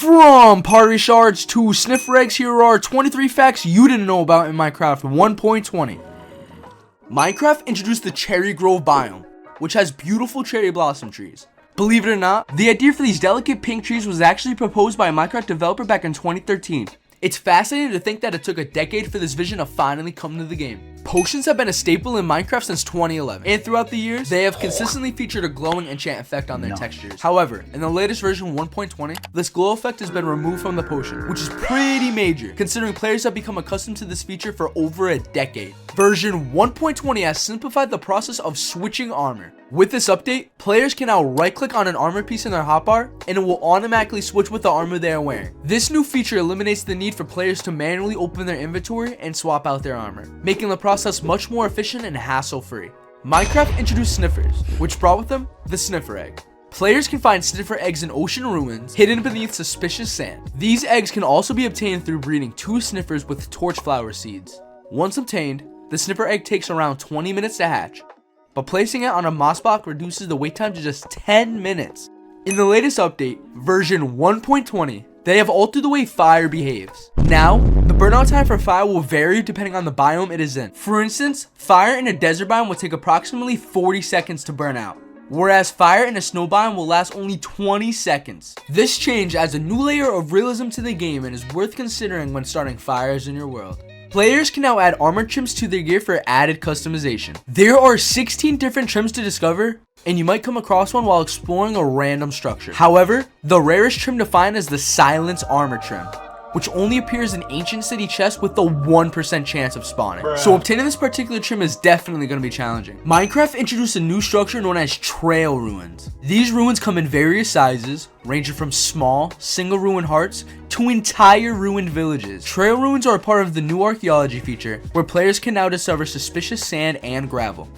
From pottery shards to sniffer eggs, here are 23 facts you didn't know about in Minecraft 1.20. Minecraft introduced the cherry grove biome, which has beautiful cherry blossom trees. Believe it or not, the idea for these delicate pink trees was actually proposed by a Minecraft developer back in 2013. It's fascinating to think that it took a decade for this vision to finally come to the game. Potions have been a staple in Minecraft since 2011, and throughout the years, they have consistently featured a glowing enchant effect on their textures. However, in the latest version 1.20, this glow effect has been removed from the potion, which is pretty major, considering players have become accustomed to this feature for over a decade. Version 1.20 has simplified the process of switching armor. With this update, players can now right-click on an armor piece in their hotbar, and it will automatically switch with the armor they are wearing. This new feature eliminates the need for players to manually open their inventory and swap out their armor, making the process much more efficient and hassle-free. Minecraft introduced sniffers, which brought with them the sniffer egg. Players can find sniffer eggs in ocean ruins, hidden beneath suspicious sand. These eggs can also be obtained through breeding 2 sniffers with torchflower seeds. Once obtained, the sniffer egg takes around 20 minutes to hatch, but placing it on a moss block reduces the wait time to just 10 minutes. In the latest update, version 1.20, they have altered the way fire behaves. Now, the burnout time for fire will vary depending on the biome it is in. For instance, fire in a desert biome will take approximately 40 seconds to burn out, whereas fire in a snow biome will last only 20 seconds. This change adds a new layer of realism to the game and is worth considering when starting fires in your world. Players can now add armor trims to their gear for added customization. There are 16 different trims to discover, and you might come across one while exploring a random structure. However, the rarest trim to find is the silence armor trim, which only appears in ancient city chests with the 1% chance of spawning. So obtaining this particular trim is definitely going to be challenging. Minecraft introduced a new structure known as trail ruins. These ruins come in various sizes, ranging from small, single ruin hearts to entire ruined villages. Trail ruins are a part of the new archaeology feature, where players can now discover suspicious sand and gravel.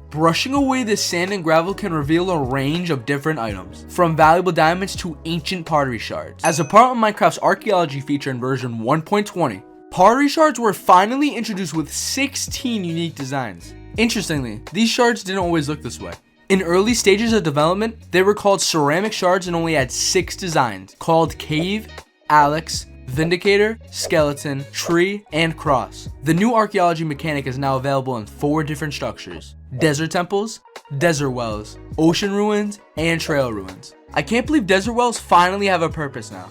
Brushing away this sand and gravel can reveal a range of different items, from valuable diamonds to ancient pottery shards. As a part of Minecraft's archaeology feature in version 1.20, pottery shards were finally introduced with 16 unique designs. Interestingly, these shards didn't always look this way. In early stages of development, they were called ceramic shards and only had 6 designs, called Cave, Alex, Vindicator, Skeleton, Tree, and Cross. The new archaeology mechanic is now available in 4 different structures: desert temples, desert wells, ocean ruins, and trail ruins. I can't believe desert wells finally have a purpose now.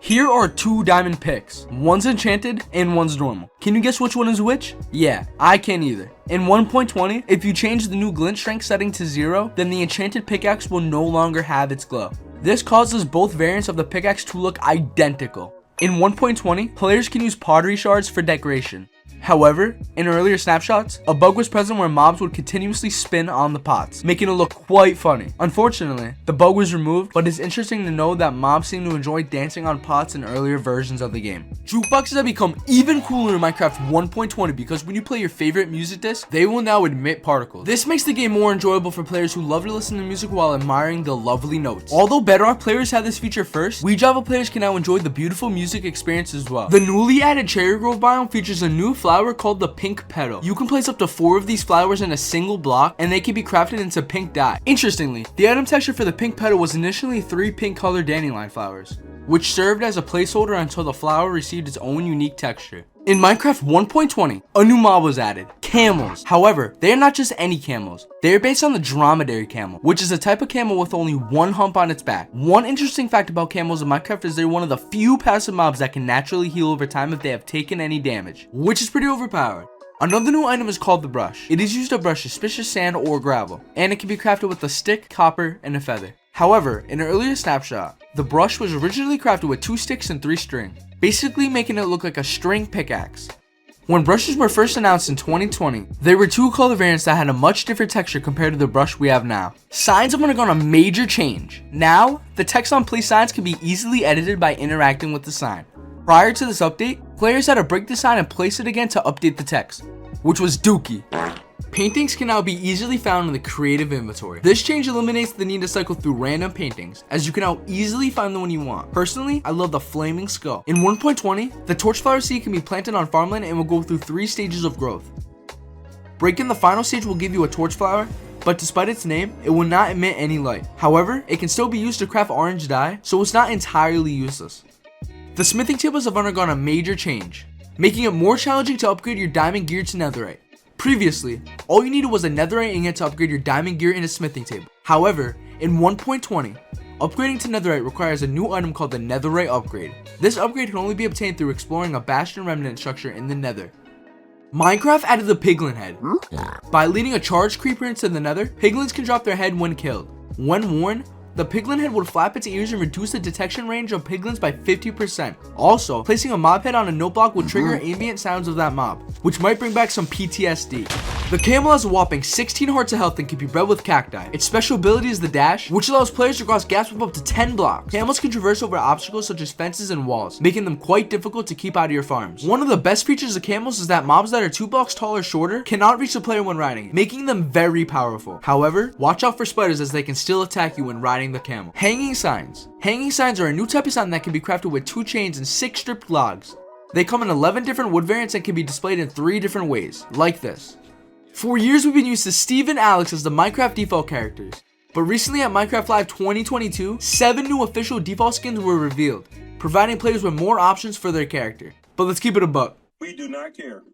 Here are 2 diamond picks. One's enchanted and one's normal. Can you guess which one is which? Yeah, I can't either. In 1.20, if you change the new glint strength setting to 0, then the enchanted pickaxe will no longer have its glow. This causes both variants of the pickaxe to look identical. In 1.20, players can use pottery shards for decoration. However, in earlier snapshots, a bug was present where mobs would continuously spin on the pots, making it look quite funny. Unfortunately, the bug was removed, but it's interesting to know that mobs seem to enjoy dancing on pots in earlier versions of the game. Jukeboxes have become even cooler in Minecraft 1.20 because when you play your favorite music disc, they will now emit particles. This makes the game more enjoyable for players who love to listen to music while admiring the lovely notes. Although Bedrock players had this feature first, WeJava players can now enjoy the beautiful music experience as well. The newly added cherry grove biome features a new flower called the pink petal. You can place up to 4 of these flowers in a single block, and they can be crafted into pink dye. Interestingly, the item texture for the pink petal was initially 3 pink colored dandelion flowers, which served as a placeholder until the flower received its own unique texture. In Minecraft 1.20, a new mob was added, Camels. However, they are not just any camels. They are based on the dromedary camel, which is a type of camel with only 1 hump on its back. One interesting fact about camels in Minecraft is they're one of the few passive mobs that can naturally heal over time if they have taken any damage, which is pretty overpowered. Another new item is called the brush. It is used to brush suspicious sand or gravel, and it can be crafted with a stick, copper, and a feather. However, in an earlier snapshot, the brush was originally crafted with 2 sticks and 3 string, basically making it look like a string pickaxe. When brushes were first announced in 2020, there were 2 color variants that had a much different texture compared to the brush we have now. Signs have undergone a major change. Now, the text on place signs can be easily edited by interacting with the sign. Prior to this update, players had to break the sign and place it again to update the text, which was dookie. Paintings can now be easily found in the creative inventory. This change eliminates the need to cycle through random paintings, as you can now easily find the one you want. Personally, I love the flaming skull. In 1.20, the torchflower seed can be planted on farmland and will go through 3 stages of growth. Breaking the final stage will give you a torchflower, but despite its name, it will not emit any light. However, it can still be used to craft orange dye, so it's not entirely useless. The smithing tables have undergone a major change, making it more challenging to upgrade your diamond gear to netherite. Previously, all you needed was a netherite ingot to upgrade your diamond gear in a smithing table. However, in 1.20, upgrading to netherite requires a new item called the netherite upgrade. This upgrade can only be obtained through exploring a bastion remnant structure in the nether. Minecraft added the piglin head. By leading a charged creeper into the nether, piglins can drop their head when killed. When worn, the piglin head would flap its ears and reduce the detection range of piglins by 50%. Also, placing a mob head on a note block would trigger ambient sounds of that mob, which might bring back some PTSD. The camel has a whopping 16 hearts of health and can be bred with cacti. Its special ability is the dash, which allows players to cross gaps with up to 10 blocks. Camels can traverse over obstacles such as fences and walls, making them quite difficult to keep out of your farms. One of the best features of camels is that mobs that are 2 blocks tall or shorter cannot reach the player when riding, making them very powerful. However, watch out for spiders as they can still attack you when riding the camel. Hanging signs. Hanging signs are a new type of sign that can be crafted with 2 chains and 6 stripped logs. They come in 11 different wood variants and can be displayed in 3 different ways, like this. For years, we've been used to Steve and Alex as the Minecraft default characters, but recently at Minecraft Live 2022, 7 new official default skins were revealed, providing players with more options for their character. But let's keep it a buck. We do not care.